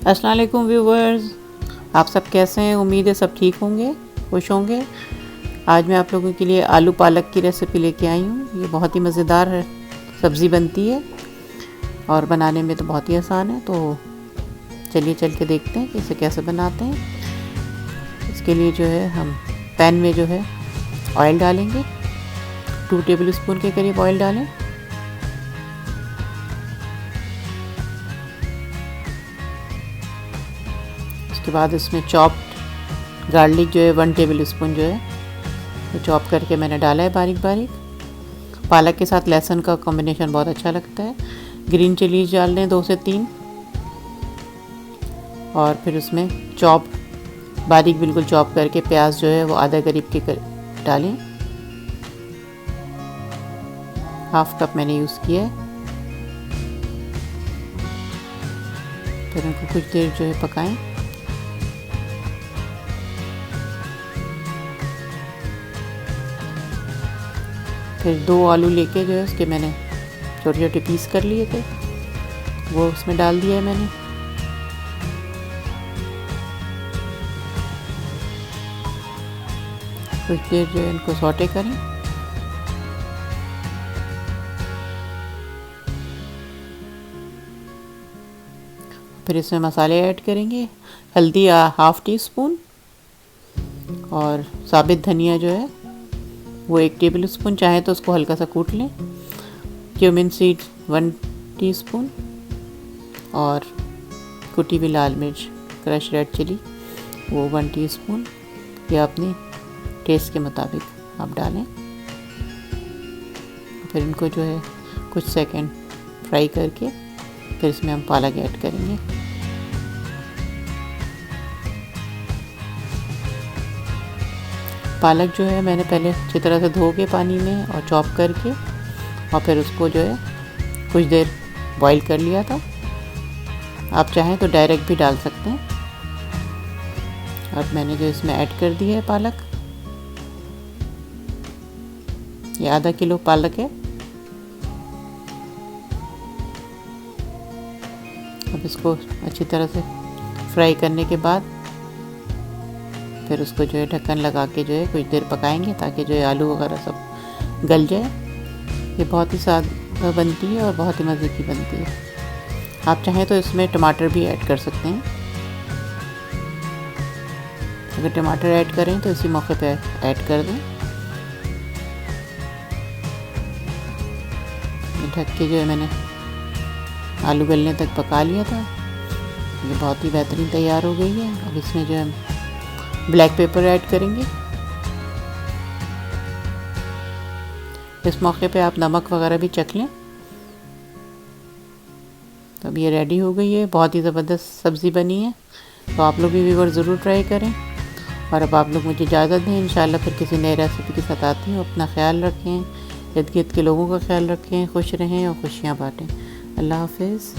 अस्सलाम वालेकुम व्यूवर्स, आप सब कैसे हैं। उम्मीद है सब ठीक होंगे, खुश होंगे। आज मैं आप लोगों के लिए आलू पालक की रेसिपी लेके आई हूँ। ये बहुत ही मज़ेदार सब्ज़ी बनती है और बनाने में तो बहुत ही आसान है। तो चलिए चल के देखते हैं कि इसे कैसे बनाते हैं। इसके लिए जो है हम पैन में जो है ऑयल डालेंगे। 2 टेबल स्पून के करीब ऑयल डालें। उसके बाद इसमें चॉप्ड गार्लिक जो है 1 टेबल स्पून जो है वो चॉप करके मैंने डाला है बारीक बारीक। पालक के साथ लहसुन का कॉम्बिनेशन बहुत अच्छा लगता है। ग्रीन चिलीज डाल दें 2 से 3 और फिर उसमें बारीक बिल्कुल चॉप करके प्याज जो है वो आधा करीब के डालें। 1/2 कप मैंने यूज़ किया है। फिर उनको कुछ देर जो है पकाएं। फिर 2 आलू लेके जो है उसके मैंने छोटे छोटे पीस कर लिए थे, वो उसमें डाल दिया है मैंने। कुछ देर जो है इनको सौटे करें। फिर इसमें मसाले ऐड करेंगे। हल्दी 1/2 टीस्पून और साबित धनिया जो है वो 1 टेबल स्पून, चाहे तो उसको हल्का सा कूट लें। क्यूमिन सीड 1 टीस्पून और कुटी हुई लाल मिर्च क्रश रेड चिली वो 1 टीस्पून। या अपने टेस्ट के मुताबिक आप डालें। फिर इनको जो है कुछ सेकंड फ्राई करके फिर इसमें हम पालक ऐड करेंगे। पालक जो है मैंने पहले अच्छी तरह से धो के पानी में और चॉप करके और फिर उसको जो है कुछ देर बॉईल कर लिया था। आप चाहें तो डायरेक्ट भी डाल सकते हैं। अब मैंने जो इसमें ऐड कर दिया है पालक, ये आधा किलो पालक है। अब इसको अच्छी तरह से फ्राई करने के बाद फिर उसको जो है ढक्कन लगा के जो है कुछ देर पकाएंगे ताकि जो है आलू वगैरह सब गल जाए। ये बहुत ही स्वाद बनती है और बहुत ही मज़े की बनती है। आप चाहें तो इसमें टमाटर भी ऐड कर सकते हैं। अगर टमाटर ऐड करें तो इसी मौके पे ऐड कर दें। ढक के जो है मैंने आलू गलने तक पका लिया था। ये बहुत ही बेहतरीन तैयार हो गई है। अब इसमें जो है ब्लैक पेपर ऐड करेंगे। इस मौके पे आप नमक वगैरह भी चख लें। तो अब ये रेडी हो गई है। बहुत ही ज़बरदस्त सब्ज़ी बनी है। तो आप लोग भी व्यूअर ज़रूर ट्राई करें। और अब आप लोग मुझे इजाज़त दें। इंशाल्लाह फिर किसी नई रेसिपी के साथ आती हूँ। अपना ख्याल रखें, इर्द गिर्द के लोगों का ख्याल रखें, खुश रहें और खुशियाँ बाँटें। अल्लाह हाफिज़।